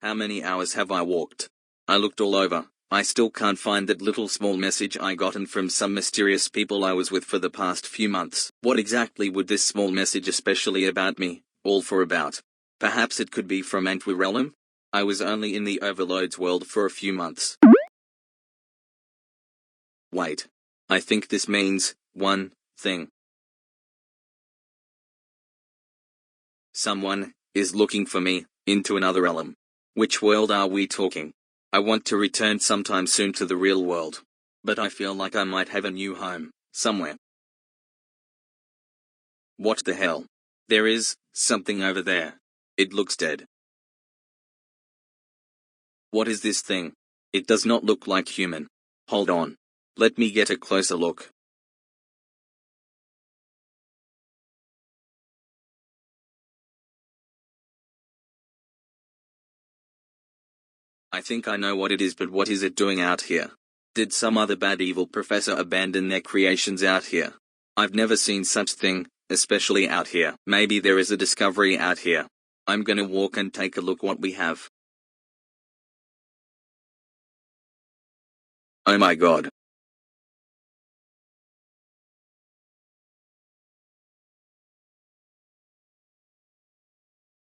How many hours have I walked? I looked all over. I still can't find that little small message I gotten from some mysterious people I was with for the past few months. What exactly would this small message especially about me, all for about? Perhaps it could be from Antwirealm? I was only in the Overload's world for a few months. Wait. I think this means one thing. Someone is looking for me into another realm. Which world are we talking? I want to return sometime soon to the real world. But I feel like I might have a new home, somewhere. What the hell? There is something over there. It looks dead. What is this thing? It does not look like human. Hold on. Let me get a closer look. I think I know what it is, but what is it doing out here? Did some other bad evil professor abandon their creations out here? I've never seen such thing, especially out here. Maybe there is a discovery out here. I'm gonna walk and take a look what we have. Oh my god.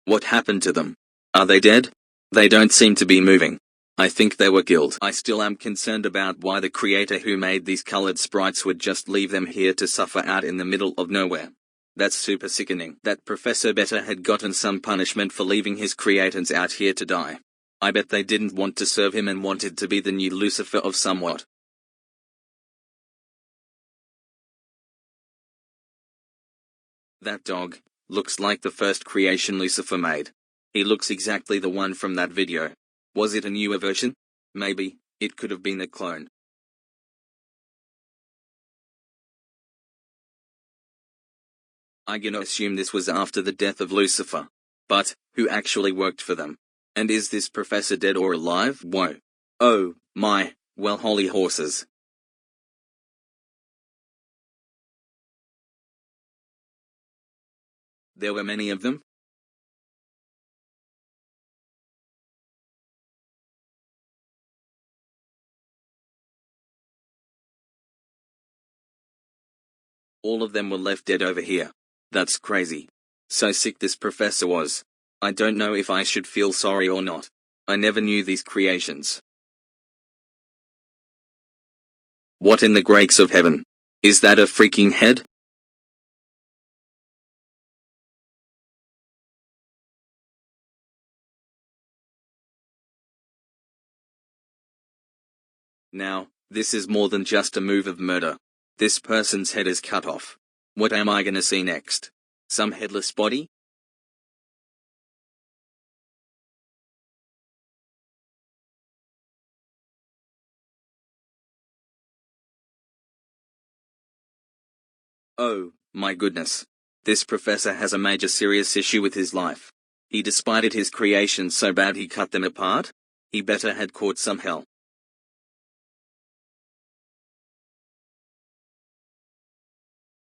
What happened to them? Are they dead? They don't seem to be moving. I think they were killed. I still am concerned about why the creator who made these colored sprites would just leave them here to suffer out in the middle of nowhere. That's super sickening. That professor better had gotten some punishment for leaving his creators out here to die. I bet they didn't want to serve him and wanted to be the new Lucifer of somewhat. That dog looks like the first creation Lucifer made. He looks exactly the one from that video. Was it a newer version? Maybe it could have been a clone. I'm gonna assume this was after the death of Lucifer. But who actually worked for them? And is this professor dead or alive? Whoa. Oh, my, well, holy horses. There were many of them? All of them were left dead over here. That's crazy. So sick this professor was. I don't know if I should feel sorry or not. I never knew these creations. What in the grace of heaven? Is that a freaking head? Now, this is more than just a move of murder. This person's head is cut off. What am I gonna see next? Some headless body? Oh, my goodness. This professor has a major serious issue with his life. He despited his creations so bad he cut them apart? He better had caught some hell.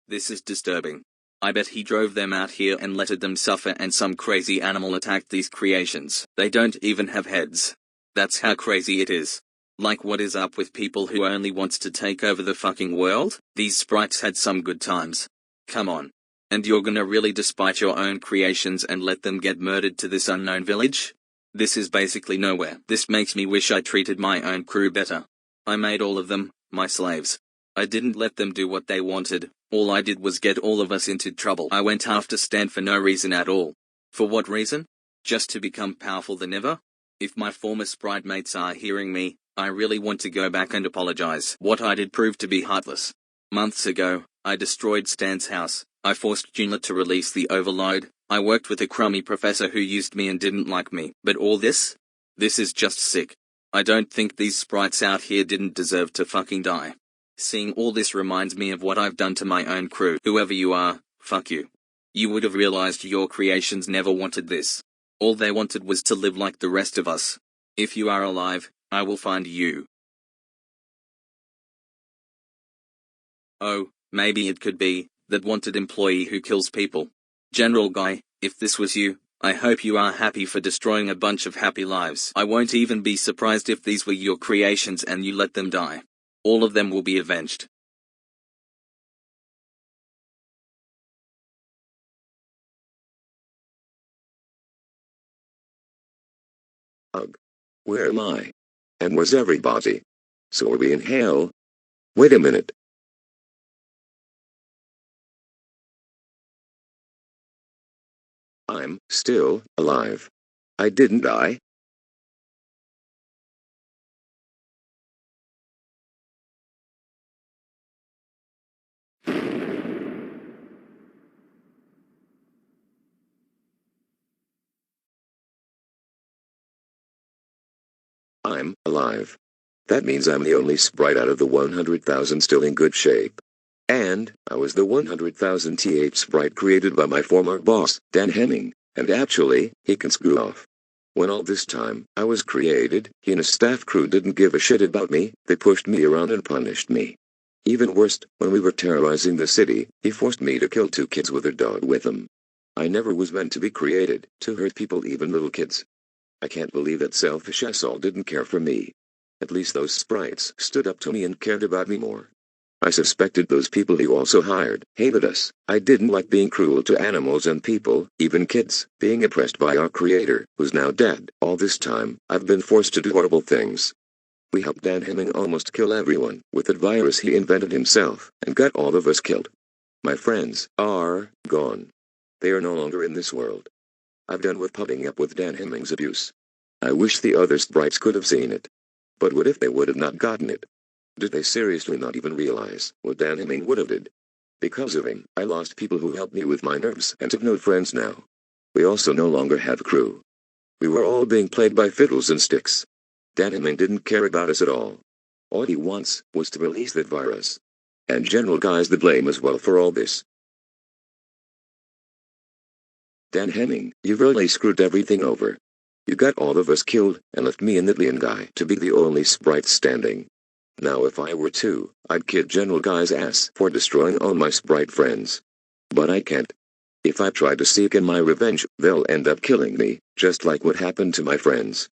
This is disturbing. I bet he drove them out here and letted them suffer and some crazy animal attacked these creations. They don't even have heads. That's how crazy it is. Like, what is up with people who only wants to take over the fucking world? These sprites had some good times. Come on. And you're gonna really despite your own creations and let them get murdered to this unknown village? This is basically nowhere. This makes me wish I treated my own crew better. I made all of them my slaves. I didn't let them do what they wanted. All I did was get all of us into trouble. I went after Stan for no reason at all. For what reason? Just to become powerful than ever? If my former sprite mates are hearing me, I really want to go back and apologize. What I did proved to be heartless. Months ago, I destroyed Stan's house. I forced Doolo to release the overload. I worked with a crummy professor who used me and didn't like me. But all this? This is just sick. I don't think these sprites out here didn't deserve to fucking die. Seeing all this reminds me of what I've done to my own crew. Whoever you are, fuck you. You would have realized your creations never wanted this. All they wanted was to live like the rest of us. If you are alive, I will find you. Oh, maybe it could be that wanted employee who kills people. General guy, if this was you, I hope you are happy for destroying a bunch of happy lives. I won't even be surprised if these were your creations and you let them die. All of them will be avenged. Ugh. Where am I? And where's everybody? So are we in hell? Wait a minute. I'm still alive. I didn't die. I'm alive. That means I'm the only sprite out of the 100,000 still in good shape. And I was the 100,000th sprite created by my former boss, Dan Hemming, and actually, he can screw off. When all this time I was created, he and his staff crew didn't give a shit about me, they pushed me around and punished me. Even worse, when we were terrorizing the city, he forced me to kill 2 kids with their dog with them. I never was meant to be created, to hurt people, even little kids. I can't believe that selfish asshole didn't care for me. At least those sprites stood up to me and cared about me more. I suspected those people he also hired hated us. I didn't like being cruel to animals and people, even kids, being oppressed by our creator, who's now dead. All this time, I've been forced to do horrible things. We helped Dan Hemming almost kill everyone with that virus he invented himself, and got all of us killed. My friends are gone. They are no longer in this world. I've done with putting up with Dan Hemming's abuse. I wish the other sprites could have seen it. But what if they would have not gotten it? Did they seriously not even realize what Dan Hemming would have did? Because of him, I lost people who helped me with my nerves and have no friends now. We also no longer have crew. We were all being played by fiddles and sticks. Dan Hemming didn't care about us at all. All he wants was to release that virus. And General Guy's the blame as well for all this. Dan Hemming, you've really screwed everything over. You got all of us killed, and left me and that Lian guy to be the only sprite standing. Now if I were to, I'd kid General Guy's ass for destroying all my sprite friends. But I can't. If I try to seek in my revenge, they'll end up killing me, just like what happened to my friends.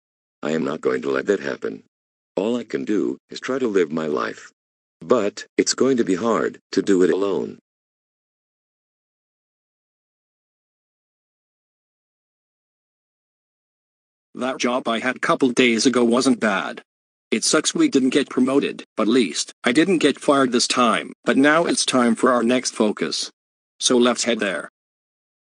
I am not going to let that happen. All I can do is try to live my life. But it's going to be hard to do it alone. That job I had couple days ago wasn't bad. It sucks we didn't get promoted, but at least I didn't get fired this time. But now it's time for our next focus. So let's head there.